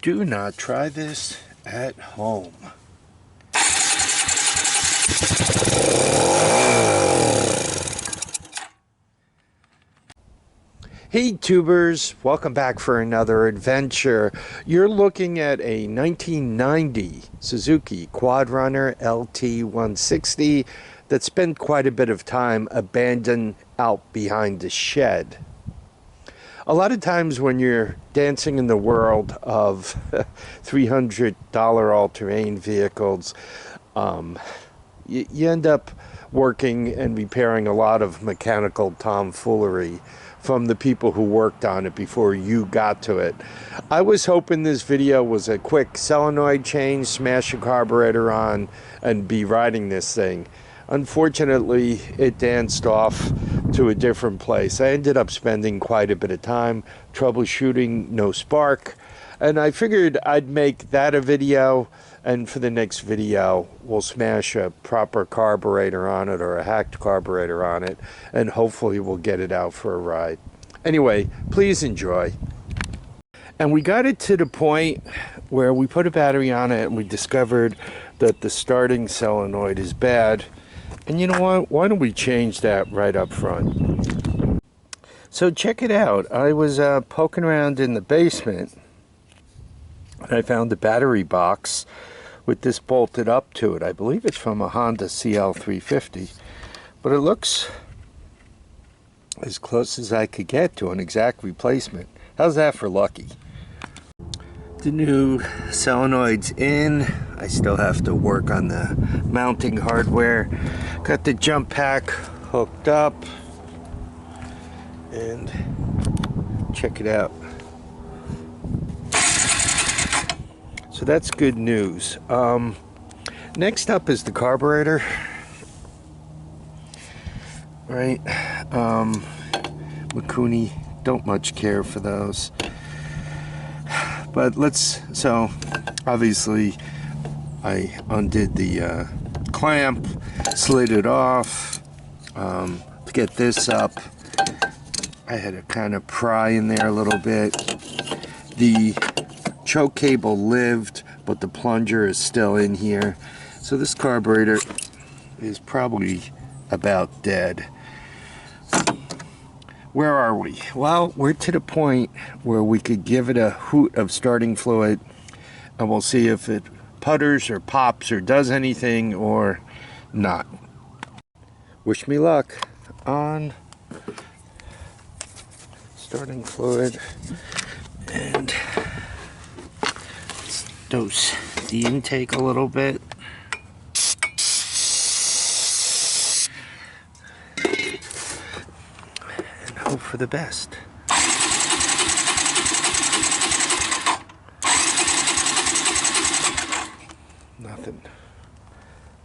Do not try this at home. Hey tubers, welcome back for another adventure. You're looking at a 1990 Suzuki Quad Runner LT160 that spent quite a bit of time abandoned out behind the shed. A lot of times when you're dancing in the world of $300 all-terrain vehicles, you end up working and repairing a lot of mechanical tomfoolery from the people who worked on it before you got to it. I was hoping this video was a quick solenoid change, smash a carburetor on, and be riding this thing. Unfortunately, it danced off to a different place. I ended up spending quite a bit of time troubleshooting, no spark, and I figured I'd make that a video, and for the next video we'll smash a proper carburetor on it or a hacked carburetor on it, and hopefully we'll get it out for a ride. Anyway, please enjoy. And we got it to the point where we put a battery on it and we discovered that the starting solenoid is bad. And you know what? Why don't we change that right up front? So check it out. I was poking around in the basement and I found a battery box with this bolted up to it. I believe it's from a Honda CL350, but it looks as close as I could get to an exact replacement. How's that for lucky? The new solenoid's in. I still have to work on the mounting hardware. Got the jump pack hooked up, and check it out. So that's good news. Next up is the carburetor, right? Mikuni, don't much care for those. But so obviously I undid the clamp, slid it off. To get this up, I had to kind of pry in there a little bit. The choke cable lived, but the plunger is still in here. So this carburetor is probably about dead. Where are we? Well, we're to the point where we could give it a hoot of starting fluid, and we'll see if it putters or pops or does anything or not. Wish me luck on starting fluid, and let's dose the intake a little bit. Hope for the best. Nothing.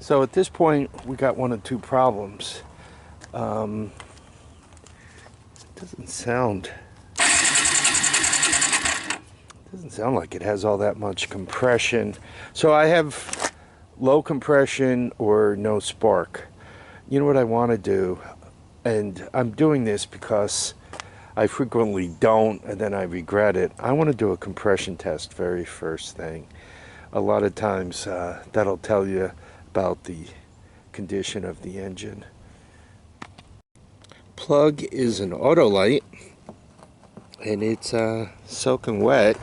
So at this point we got one of two problems. It doesn't sound like it has all that much compression. So I have low compression or no spark. You know what I want to do? And I'm doing this because I frequently don't, and then I regret it. I want to do a compression test very first thing. A lot of times that'll tell you about the condition of the engine. Plug is an Autolite, and it's soaking wet.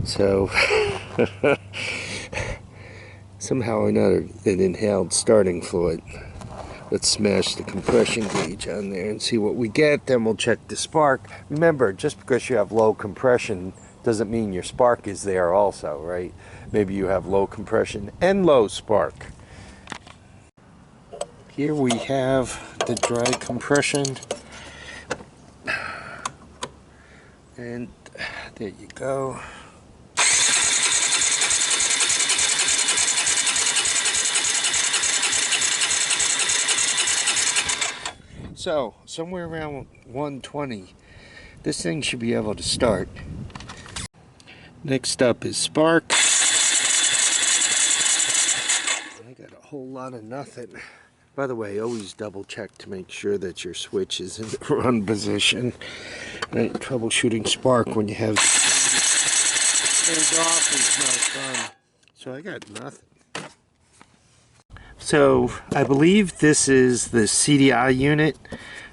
So somehow or another it inhaled starting fluid. Let's smash the compression gauge on there and see what we get. Then we'll check the spark. Remember, just because you have low compression doesn't mean your spark is there also, right? Maybe you have low compression and low spark. Here we have the dry compression. And there you go. So, somewhere around 120, this thing should be able to start. Next up is spark. I got a whole lot of nothing. By the way, always double check to make sure that your switch is in the run position. Right, troubleshooting spark when you have turned off is not fun. So I got nothing. So I believe this is the CDI unit,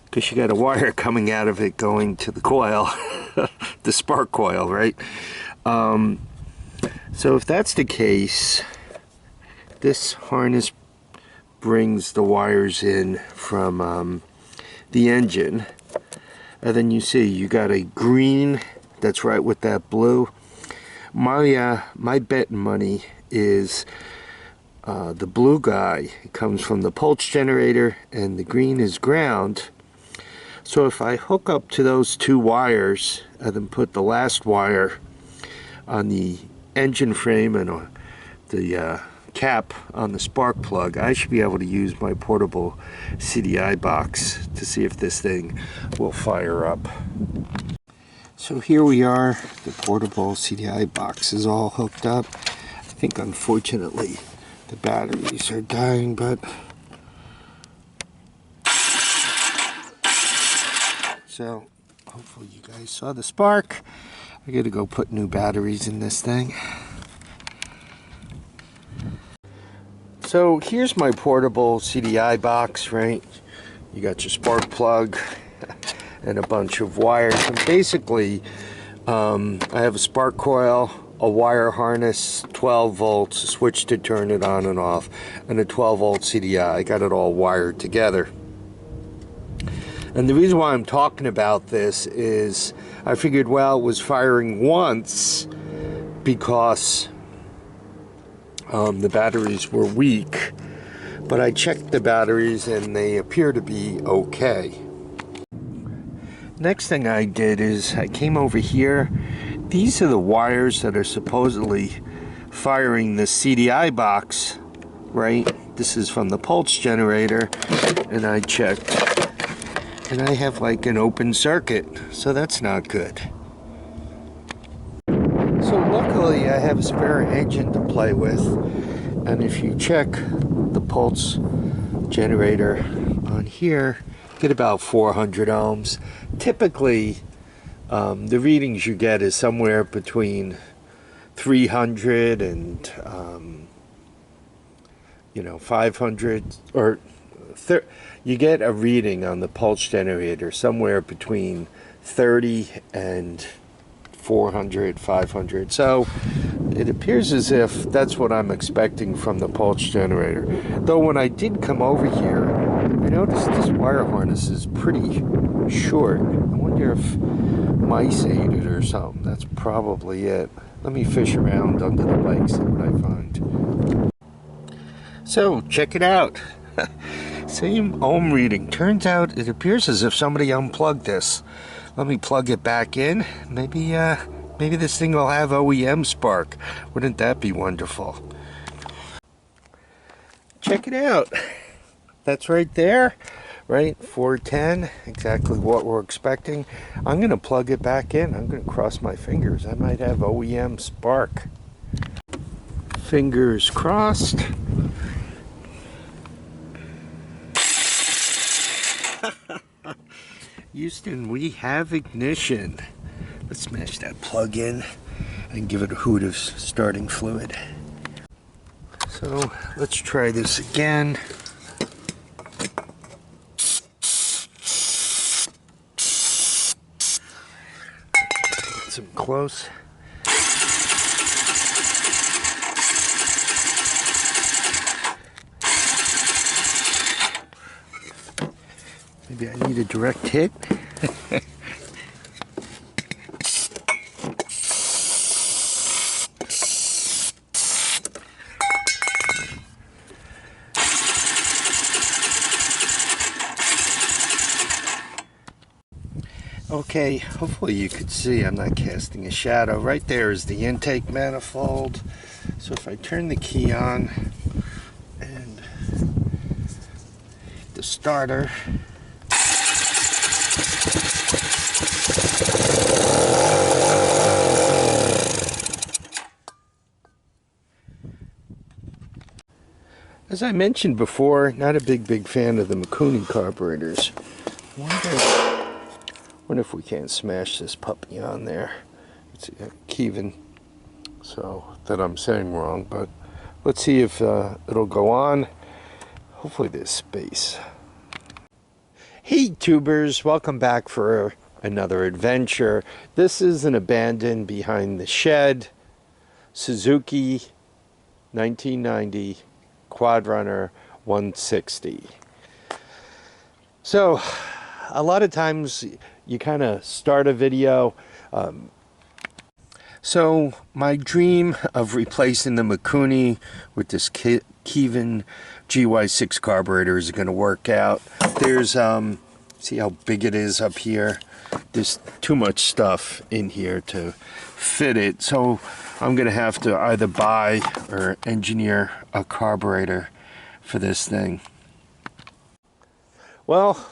because you got a wire coming out of it going to the coil, the spark coil, right? So if that's the case, this harness brings the wires in from the engine, and then you see you got a green that's right with that blue. My bet money is the blue guy comes from the pulse generator and the green is ground. So if I hook up to those two wires and then put the last wire on the engine frame and the cap on the spark plug, I should be able to use my portable CDI box to see if this thing will fire up. So here we are, the portable CDI box is all hooked up. I think unfortunately the batteries are dying, but so hopefully you guys saw the spark. I gotta go put new batteries in this thing. So here's my portable CDI box, right? You got your spark plug and a bunch of wires. And basically, I have a spark coil, a wire harness, 12 volts, a switch to turn it on and off, and a 12 volt CDI. I got it all wired together. And the reason why I'm talking about this is I figured, well, it was firing once because the batteries were weak, but I checked the batteries and they appear to be okay. Next thing I did is I came over here. These are the wires that are supposedly firing the CDI box, right? This is from the pulse generator, and I checked, and I have like an open circuit, so that's not good. So luckily I have a spare engine to play with, and if you check the pulse generator on here, get about 400 ohms. Typically the readings you get is somewhere between 300 and 500, or you get a reading on the pulse generator somewhere between 30 and 400, 500. So it appears as if that's what I'm expecting from the pulse generator. Though when I did come over here, I noticed this wire harness is pretty short. I wonder if mice ate it or something. That's probably it. Let me fish around under the bike, see what I find. So check it out. Same ohm reading. Turns out it appears as if somebody unplugged this. Let me plug it back in. Maybe this thing will have OEM spark. Wouldn't that be wonderful? Check it out. That's right there, right? 410, exactly what we're expecting. I'm gonna plug it back in. I'm gonna cross my fingers. I might have OEM spark. Fingers crossed. Houston, we have ignition. Let's smash that plug in and give it a hoot of starting fluid. So let's try this again. Get some close. Maybe I need a direct hit. Okay, hopefully you could see I'm not casting a shadow. Right there is the intake manifold. So if I turn the key on and the starter, as I mentioned before, not a big fan of the Mikuni carburetors. Wonder if we can't smash this puppy on there. Let's see, Kevin so that I'm saying wrong, but let's see if it'll go on. Hopefully there's space. Hey tubers, welcome back for another adventure. This is an abandoned behind the shed Suzuki 1990 Quad Runner 160. So a lot of times you kind of start a video. So my dream of replacing the Mikuni with this Kevin GY6 carburetor is going to work out. There's see how big it is up here. There's too much stuff in here to fit it, so I'm going to have to either buy or engineer a carburetor for this thing. Well,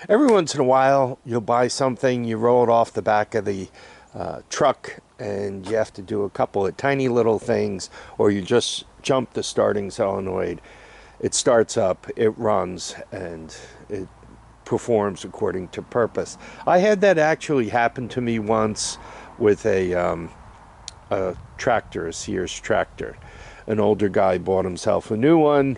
every once in a while you'll buy something, you roll it off the back of the truck, and you have to do a couple of tiny little things, or you just jump the starting solenoid. It starts up, it runs, and it performs according to purpose. I had that actually happen to me once with a tractor, a Sears tractor. An older guy bought himself a new one.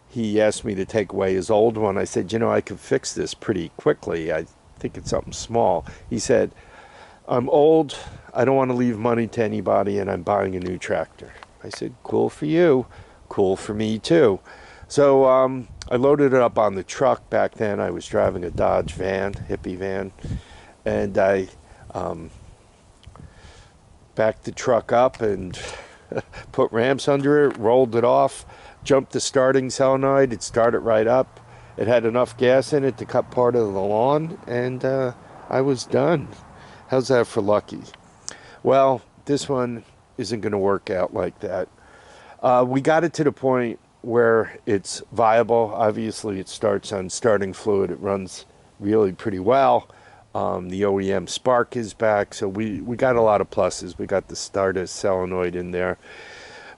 He asked me to take away his old one. I said, you know, I could fix this pretty quickly. I think it's something small. He said, I'm old, I don't want to leave money to anybody, and I'm buying a new tractor. I said, cool for you, cool for me too. So I loaded it up on the truck. Back then I was driving a Dodge van, hippie van, and I backed the truck up and put ramps under it, rolled it off, jumped the starting solenoid. It started right up. It had enough gas in it to cut part of the lawn, and I was done. How's that for lucky? Well, this one isn't going to work out like that. We got it to the point where it's viable. Obviously, it starts on starting fluid. It runs really pretty well. The OEM spark is back, so we got a lot of pluses. We got the starter solenoid in there.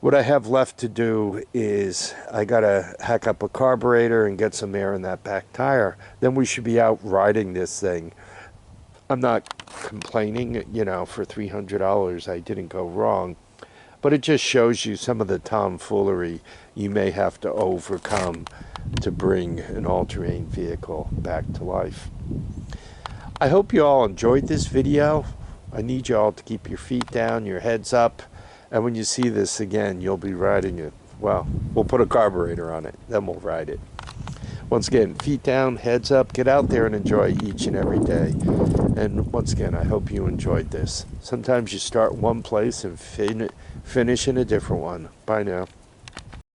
What I have left to do is I got to hack up a carburetor and get some air in that back tire. Then we should be out riding this thing. I'm not complaining, you know, for $300 I didn't go wrong, but it just shows you some of the tomfoolery you may have to overcome to bring an all-terrain vehicle back to life. I hope you all enjoyed this video. I need you all to keep your feet down, your heads up, and when you see this again, you'll be riding it. Well, we'll put a carburetor on it, then we'll ride it. Once again, feet down, heads up, get out there and enjoy each and every day. And once again, I hope you enjoyed this. Sometimes you start one place and finish in a different one. Bye now.